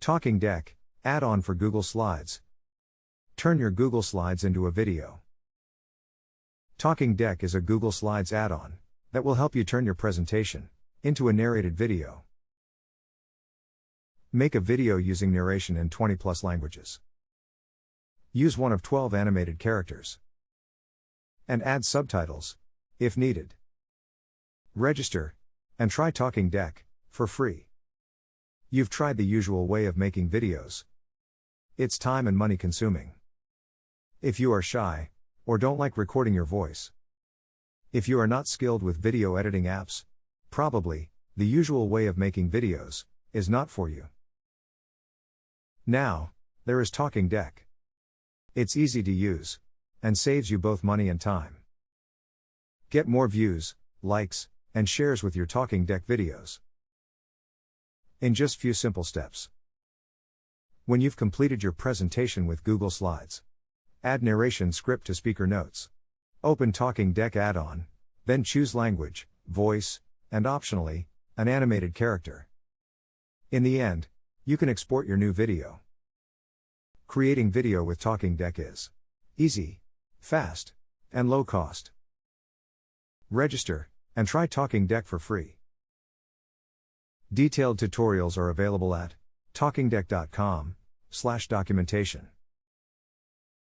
TalkingDeck, add-on for Google Slides. Turn your Google Slides into a video. TalkingDeck is a Google Slides add-on that will help you turn your presentation into a narrated video. Make a video using narration in 20+ languages. Use one of 12 animated characters. And add subtitles, if needed. Register, and try TalkingDeck, for free. You've tried the usual way of making videos. It's time and money consuming. If you are shy, or don't like recording your voice. If you are not skilled with video editing apps, probably, the usual way of making videos, is not for you. Now, there is TalkingDeck. It's easy to use, and saves you both money and time. Get more views, likes, and shares with your TalkingDeck videos. In just few simple steps. When you've completed your presentation with Google Slides, add narration script to speaker notes. Open TalkingDeck add-on, then choose language, voice, and optionally, an animated character. In the end, you can export your new video. Creating video with TalkingDeck is easy, fast, and low cost. Register, and try TalkingDeck for free. Detailed tutorials are available at talkingdeck.com/documentation.